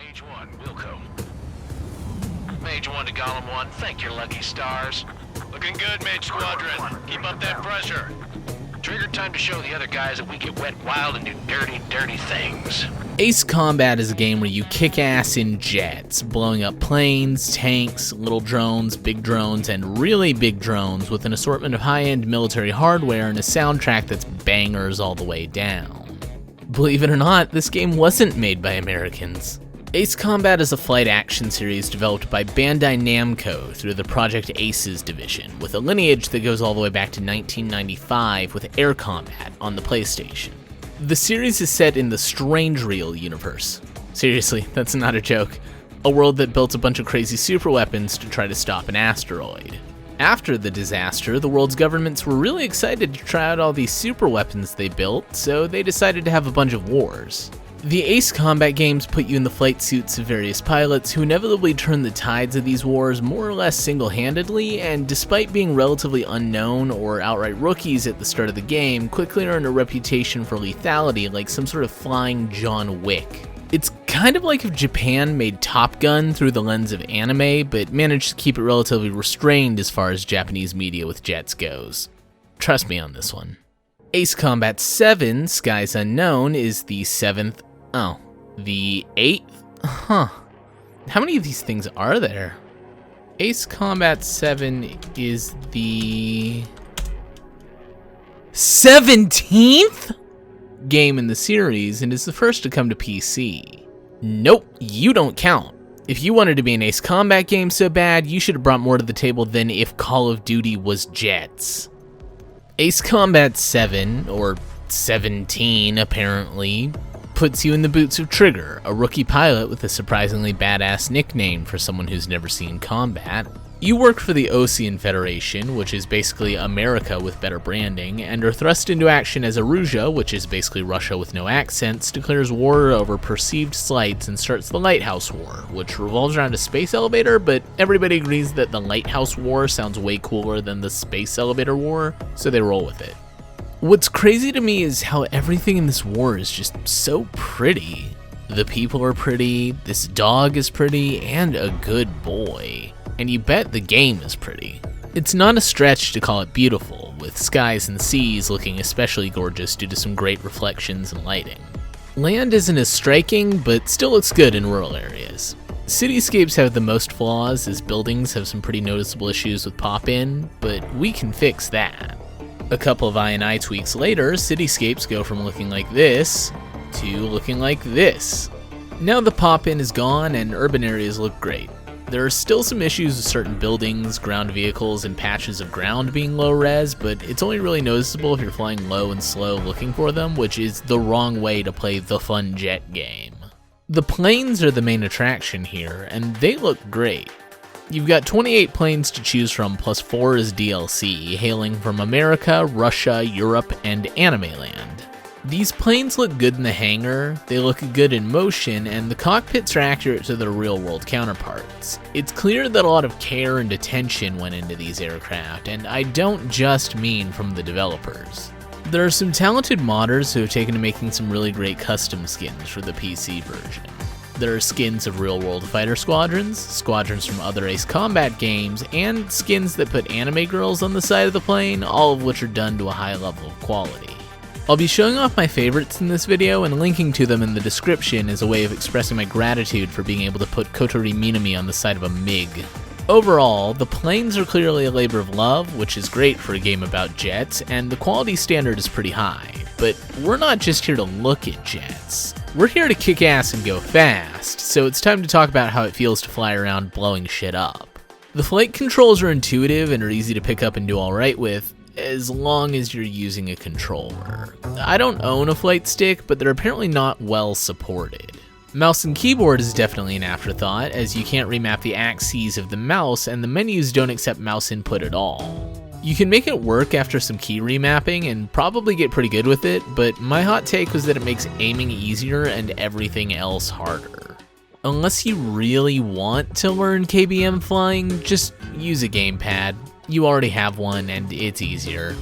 Mage 1, Wilco. Mage 1 to Golem 1, thank your lucky stars. Looking good, Mage Squadron. Keep up that pressure. Trigger time to show the other guys that we get wet wild and do dirty, dirty things. Ace Combat is a game where you kick ass in jets, blowing up planes, tanks, little drones, big drones, and really big drones with an assortment of high-end military hardware and a soundtrack that's bangers all the way down. Believe it or not, this game wasn't made by Americans. Ace Combat is a flight action series developed by Bandai Namco through the Project Aces division, with a lineage that goes all the way back to 1995 with Air Combat on the PlayStation. The series is set in the Strange Reel universe. Seriously, that's not a joke. A world that built a bunch of crazy super weapons to try to stop an asteroid. After the disaster, the world's governments were really excited to try out all these super weapons they built, so they decided to have a bunch of wars. The Ace Combat games put you in the flight suits of various pilots who inevitably turn the tides of these wars more or less single-handedly, and despite being relatively unknown or outright rookies at the start of the game, quickly earned a reputation for lethality like some sort of flying John Wick. It's kind of like if Japan made Top Gun through the lens of anime, but managed to keep it relatively restrained as far as Japanese media with jets goes. Trust me on this one. Ace Combat 7, Skies Unknown, is the 7th. Oh, the 8th? Huh. How many of these things are there? Ace Combat 7 is the 17th game in the series and is the first to come to PC. Nope, you don't count. If you wanted to be an Ace Combat game so bad, you should have brought more to the table than if Call of Duty was jets. Ace Combat 7, or 17 apparently, puts you in the boots of Trigger, a rookie pilot with a surprisingly badass nickname for someone who's never seen combat. You work for the Ocean Federation, which is basically America with better branding, and are thrust into action as Aruja, which is basically Russia with no accents, declares war over perceived slights and starts the Lighthouse War, which revolves around a space elevator, but everybody agrees that the Lighthouse War sounds way cooler than the Space Elevator War, so they roll with it. What's crazy to me is how everything in this war is just so pretty. The people are pretty, this dog is pretty, and a good boy. And you bet the game is pretty. It's not a stretch to call it beautiful, with skies and seas looking especially gorgeous due to some great reflections and lighting. Land isn't as striking, but still looks good in rural areas. Cityscapes have the most flaws, as buildings have some pretty noticeable issues with pop-in, but we can fix that. A couple of I&I tweaks later, cityscapes go from looking like this to looking like this. Now the pop-in is gone and urban areas look great. There are still some issues with certain buildings, ground vehicles, and patches of ground being low res, but it's only really noticeable if you're flying low and slow looking for them, which is the wrong way to play the fun jet game. The planes are the main attraction here, and they look great. You've got 28 planes to choose from, plus 4 as DLC, hailing from America, Russia, Europe, and Anime Land. These planes look good in the hangar, they look good in motion, and the cockpits are accurate to their real-world counterparts. It's clear that a lot of care and attention went into these aircraft, and I don't just mean from the developers. There are some talented modders who have taken to making some really great custom skins for the PC version. There are skins of real-world fighter squadrons, squadrons from other Ace Combat games, and skins that put anime girls on the side of the plane, all of which are done to a high level of quality. I'll be showing off my favorites in this video and linking to them in the description as a way of expressing my gratitude for being able to put Kotori Minami on the side of a MiG. Overall, the planes are clearly a labor of love, which is great for a game about jets, and the quality standard is pretty high. But we're not just here to look at jets. We're here to kick ass and go fast, so it's time to talk about how it feels to fly around blowing shit up. The flight controls are intuitive and are easy to pick up and do alright with, as long as you're using a controller. I don't own a flight stick, but they're apparently not well supported. Mouse and keyboard is definitely an afterthought, as you can't remap the axes of the mouse and the menus don't accept mouse input at all. You can make it work after some key remapping and probably get pretty good with it, but my hot take was that it makes aiming easier and everything else harder. Unless you really want to learn KBM flying, just use a gamepad. You already have one and it's easier.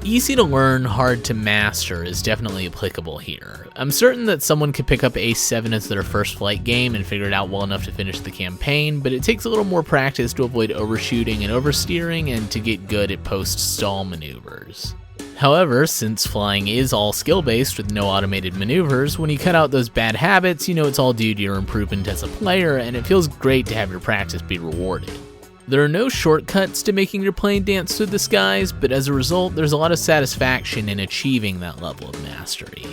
Easy to learn, hard to master is definitely applicable here. I'm certain that someone could pick up Ace 7 as their first flight game and figure it out well enough to finish the campaign, but it takes a little more practice to avoid overshooting and oversteering and to get good at post-stall maneuvers. However, since flying is all skill-based with no automated maneuvers, when you cut out those bad habits, you know it's all due to your improvement as a player, and it feels great to have your practice be rewarded. There are no shortcuts to making your plane dance through the skies, but as a result, there's a lot of satisfaction in achieving that level of mastery.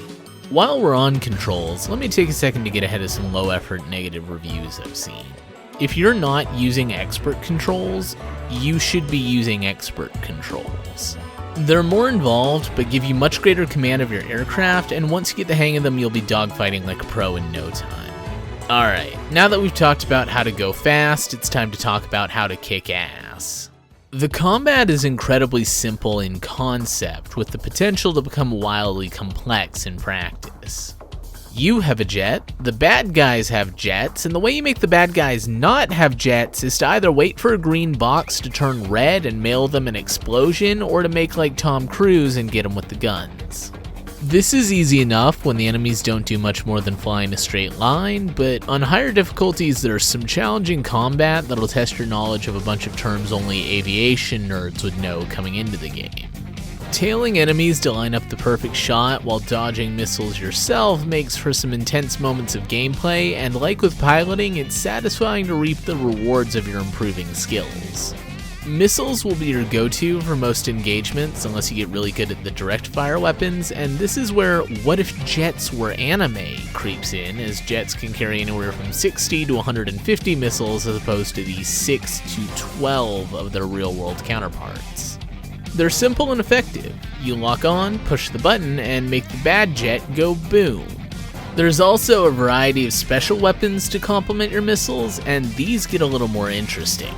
While we're on controls, let me take a second to get ahead of some low-effort negative reviews I've seen. If you're not using expert controls, you should be using expert controls. They're more involved, but give you much greater command of your aircraft, and once you get the hang of them, you'll be dogfighting like a pro in no time. Alright, now that we've talked about how to go fast, it's time to talk about how to kick ass. The combat is incredibly simple in concept, with the potential to become wildly complex in practice. You have a jet, the bad guys have jets, and the way you make the bad guys not have jets is to either wait for a green box to turn red and mail them an explosion, or to make like Tom Cruise and get them with the guns. This is easy enough when the enemies don't do much more than fly in a straight line, but on higher difficulties there's some challenging combat that'll test your knowledge of a bunch of terms only aviation nerds would know coming into the game. Tailing enemies to line up the perfect shot while dodging missiles yourself makes for some intense moments of gameplay, and like with piloting, it's satisfying to reap the rewards of your improving skills. Missiles will be your go-to for most engagements unless you get really good at the direct fire weapons, and this is where what if jets were anime creeps in, as jets can carry anywhere from 60 to 150 missiles as opposed to the 6 to 12 of their real-world counterparts. They're simple and effective. You lock on, push the button, and make the bad jet go boom. There's also a variety of special weapons to complement your missiles, and these get a little more interesting.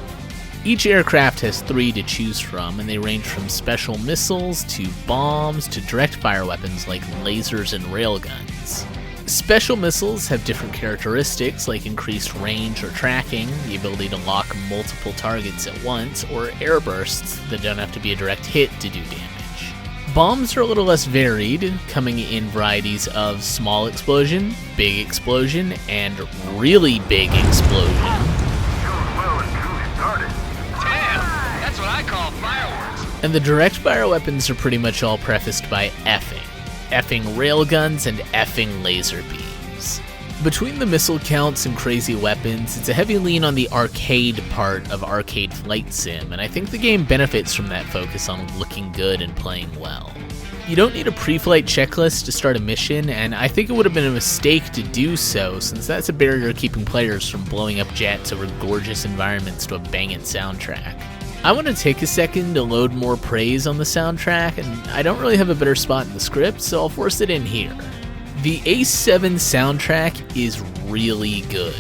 Each aircraft has 3 to choose from, and they range from special missiles to bombs to direct fire weapons like lasers and railguns. Special missiles have different characteristics like increased range or tracking, the ability to lock multiple targets at once, or air bursts that don't have to be a direct hit to do damage. Bombs are a little less varied, coming in varieties of small explosion, big explosion, and really big explosion. I call fireworks. And the direct fire weapons are pretty much all prefaced by effing. Effing railguns and effing laser beams. Between the missile counts and crazy weapons, it's a heavy lean on the arcade part of arcade flight sim, and I think the game benefits from that focus on looking good and playing well. You don't need a pre-flight checklist to start a mission, and I think it would have been a mistake to do so, since that's a barrier keeping players from blowing up jets over gorgeous environments to a banging soundtrack. I want to take a second to load more praise on the soundtrack, and I don't really have a better spot in the script, so I'll force it in here. The Ace 7 soundtrack is really good.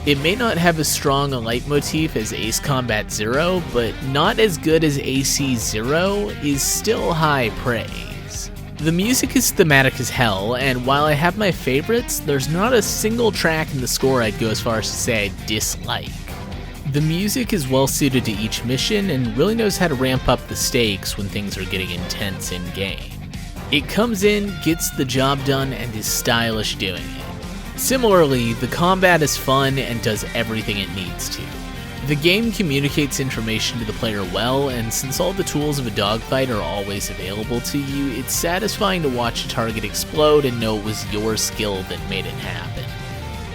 It may not have as strong a leitmotif as Ace Combat 0, but not as good as AC-0 is still high praise. The music is thematic as hell, and while I have my favorites, there's not a single track in the score I'd go as far as to say I dislike. The music is well suited to each mission and really knows how to ramp up the stakes when things are getting intense in-game. It comes in, gets the job done, and is stylish doing it. Similarly, the combat is fun and does everything it needs to. The game communicates information to the player well, and since all the tools of a dogfight are always available to you, it's satisfying to watch a target explode and know it was your skill that made it happen.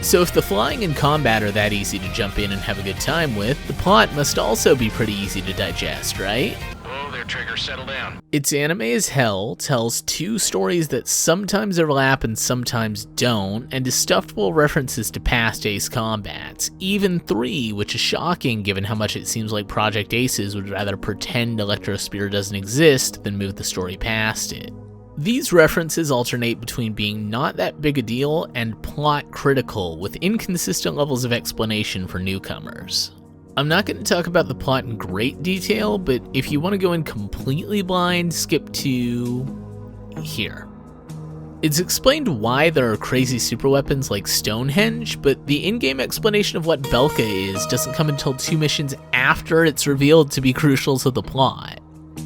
So if the flying and combat are that easy to jump in and have a good time with, the plot must also be pretty easy to digest, right? Whoa there, Trigger, settle down. It's anime as hell, tells 2 stories that sometimes overlap and sometimes don't, and is stuffed full of references to past Ace combats, even 3, which is shocking given how much it seems like Project Aces would rather pretend Electrosphere doesn't exist than move the story past it. These references alternate between being not that big a deal and plot critical, with inconsistent levels of explanation for newcomers. I'm not going to talk about the plot in great detail, but if you want to go in completely blind, skip to here. It's explained why there are crazy superweapons like Stonehenge, but the in-game explanation of what Belka is doesn't come until 2 missions after it's revealed to be crucial to the plot.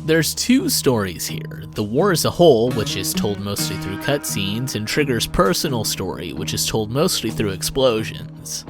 There's two stories here, the war as a whole, which is told mostly through cutscenes, and Trigger's personal story, which is told mostly through explosions.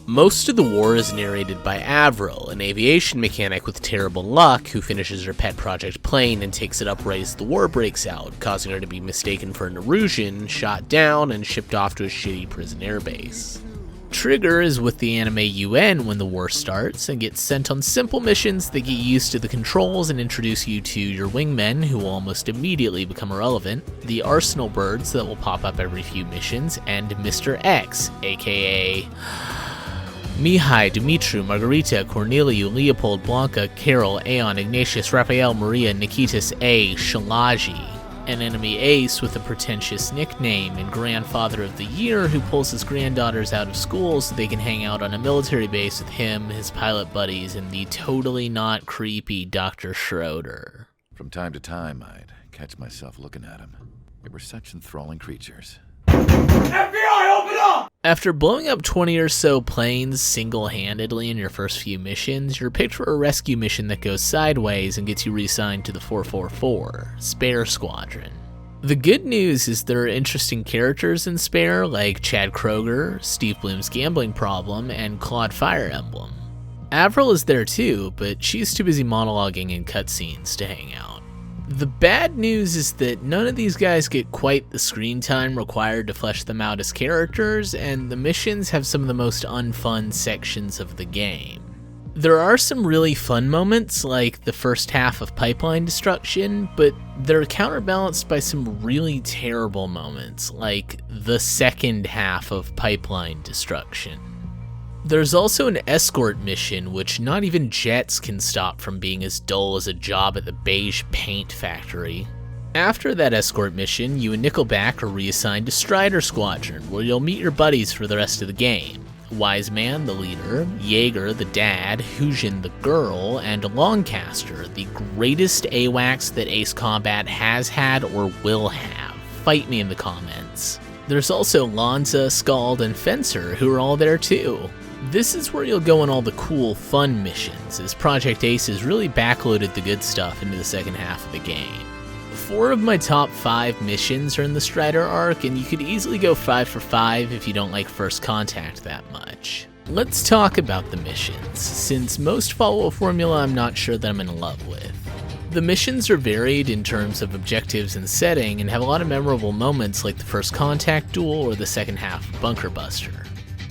Most of the war is narrated by Avril, an aviation mechanic with terrible luck who finishes her pet project plane and takes it up right as the war breaks out, causing her to be mistaken for an Erusian, shot down, and shipped off to a shitty prison airbase. Trigger is with the anime UN when the war starts and gets sent on simple missions that get used to the controls and introduce you to your wingmen, who will almost immediately become irrelevant, the arsenal birds that will pop up every few missions, and Mr. X, aka Mihai, Dumitru, Margarita, Corneliu, Leopold, Blanca, Carol, Aeon, Ignatius, Raphael, Maria, Nikitas A, Shalaji, an enemy ace with a pretentious nickname, and grandfather of the year who pulls his granddaughters out of school so they can hang out on a military base with him, his pilot buddies, and the totally not creepy Dr. Schroeder. From time to time, I'd catch myself looking at him. They were such enthralling creatures. FBI, open up! After blowing up 20 or so planes single-handedly in your first few missions, you're picked for a rescue mission that goes sideways and gets you reassigned to the 444, Spare Squadron. The good news is there are interesting characters in Spare, like Chad Kroger, Steve Bloom's gambling problem, and Claude Fire Emblem. Avril is there too, but she's too busy monologuing in cutscenes to hang out. The bad news is that none of these guys get quite the screen time required to flesh them out as characters, and the missions have some of the most unfun sections of the game. There are some really fun moments, like the first half of Pipeline Destruction, but they're counterbalanced by some really terrible moments, like the second half of Pipeline Destruction. There's also an escort mission which not even jets can stop from being as dull as a job at the beige paint factory. After that escort mission, you and Nickelback are reassigned to Strider Squadron, where you'll meet your buddies for the rest of the game. Wise Man, the leader, Jaeger, the dad, Hujin, the girl, and Longcaster, the greatest AWACS that Ace Combat has had or will have. Fight me in the comments. There's also Lanza, Scald, and Fencer, who are all there too. This is where you'll go on all the cool, fun missions, as Project Ace has really backloaded the good stuff into the second half of the game. 4 of my top 5 missions are in the Strider arc, and you could easily go 5 for 5 if you don't like First Contact that much. Let's talk about the missions, since most follow a formula I'm not sure that I'm in love with. The missions are varied in terms of objectives and setting, and have a lot of memorable moments like the First Contact duel or the second half Bunker Buster.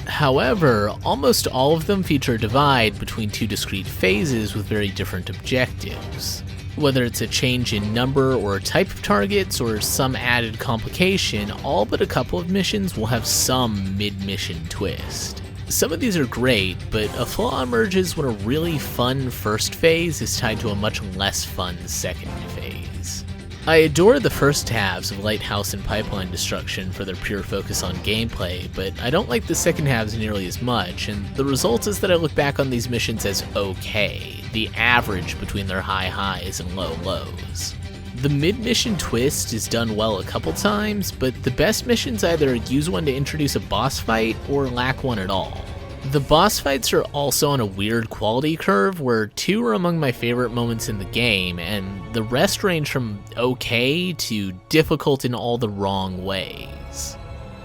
However, almost all of them feature a divide between 2 discrete phases with very different objectives. Whether it's a change in number or type of targets or some added complication, all but a couple of missions will have some mid-mission twist. Some of these are great, but a flaw emerges when a really fun first phase is tied to a much less fun second phase. I adore the first halves of Lighthouse and Pipeline Destruction for their pure focus on gameplay, but I don't like the second halves nearly as much, and the result is that I look back on these missions as okay, the average between their high highs and low lows. The mid-mission twist is done well a couple times, but the best missions either use one to introduce a boss fight or lack one at all. The boss fights are also on a weird quality curve where 2 are among my favorite moments in the game, and the rest range from okay to difficult in all the wrong ways.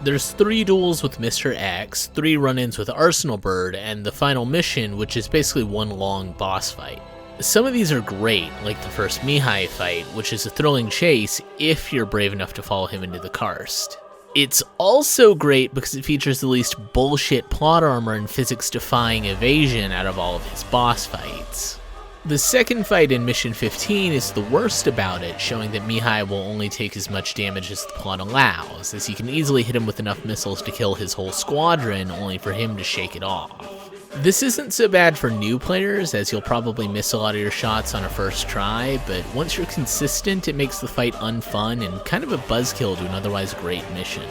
There's 3 duels with Mr. X, 3 run-ins with Arsenal Bird, and the final mission, which is basically one long boss fight. Some of these are great, like the first Mihai fight, which is a thrilling chase if you're brave enough to follow him into the karst. It's also great because it features the least bullshit plot armor and physics-defying evasion out of all of his boss fights. The second fight in Mission 15 is the worst about it, showing that Mihai will only take as much damage as the plot allows, as you can easily hit him with enough missiles to kill his whole squadron, only for him to shake it off. This isn't so bad for new players, as you'll probably miss a lot of your shots on a first try, but once you're consistent, it makes the fight unfun and kind of a buzzkill to an otherwise great mission.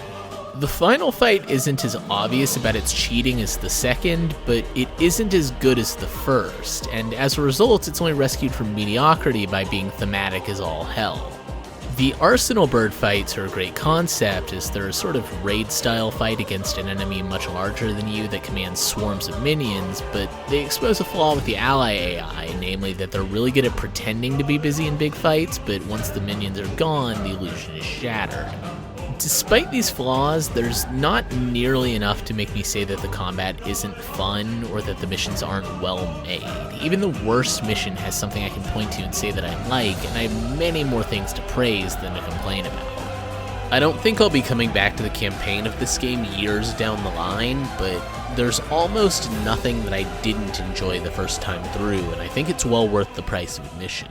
The final fight isn't as obvious about its cheating as the second, but it isn't as good as the first, and as a result, it's only rescued from mediocrity by being thematic as all hell. The Arsenal bird fights are a great concept, as they're a sort of raid-style fight against an enemy much larger than you that commands swarms of minions, but they expose a flaw with the ally AI, namely that they're really good at pretending to be busy in big fights, but once the minions are gone, the illusion is shattered. Despite these flaws, there's not nearly enough to make me say that the combat isn't fun or that the missions aren't well made. Even the worst mission has something I can point to and say that I like, and I have many more things to praise than to complain about. I don't think I'll be coming back to the campaign of this game years down the line, but there's almost nothing that I didn't enjoy the first time through, and I think it's well worth the price of admission.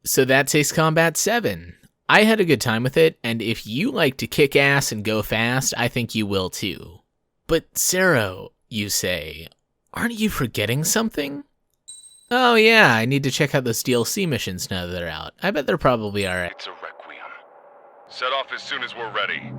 So that's Ace Combat 7. I had a good time with it, and if you like to kick ass and go fast, I think you will too. But Sero, you say, aren't you forgetting something? Oh yeah, I need to check out those DLC missions now that they're out. I bet they're probably alright. It's a requiem. Set off as soon as we're ready.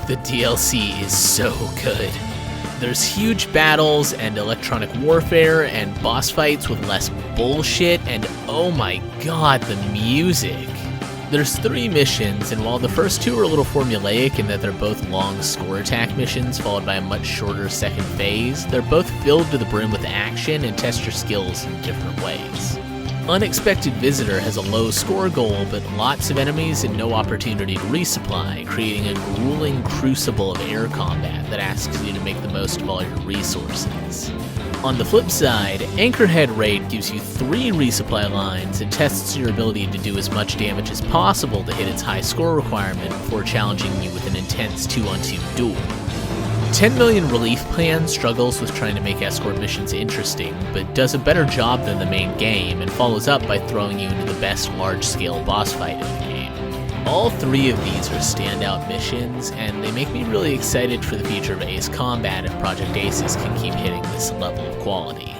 The DLC is so good. There's huge battles and electronic warfare and boss fights with less bullshit, and oh my god, the music. There's 3 missions, and while the first 2 are a little formulaic in that they're both long score attack missions followed by a much shorter second phase, they're both filled to the brim with action and test your skills in different ways. Unexpected Visitor has a low score goal, but lots of enemies and no opportunity to resupply, creating a grueling crucible of air combat that asks you to make the most of all your resources. On the flip side, Anchorhead Raid gives you 3 resupply lines and tests your ability to do as much damage as possible to hit its high score requirement before challenging you with an intense 2-on-2 duel. 10 Million Relief Plan struggles with trying to make escort missions interesting, but does a better job than the main game and follows up by throwing you into the best large-scale boss fight in the game. All 3 of these are standout missions, and they make me really excited for the future of Ace Combat if Project Aces can keep hitting this level of quality.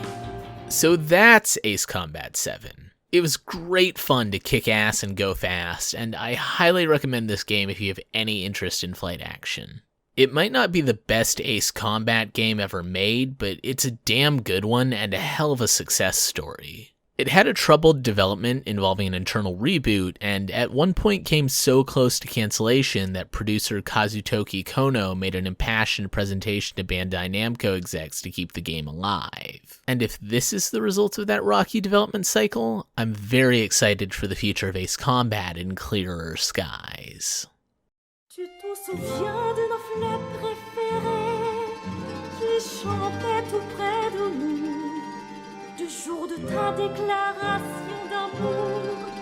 So that's Ace Combat 7. It was great fun to kick ass and go fast, and I highly recommend this game if you have any interest in flight action. It might not be the best Ace Combat game ever made, but it's a damn good one and a hell of a success story. It had a troubled development involving an internal reboot, and at one point came so close to cancellation that producer Kazutoki Kono made an impassioned presentation to Bandai Namco execs to keep the game alive. And if this is the result of that rocky development cycle, I'm very excited for the future of Ace Combat in clearer skies. Tu te souviens de nos fleurs préférées qui chantaient tout près de nous, du jour de ta déclaration d'amour.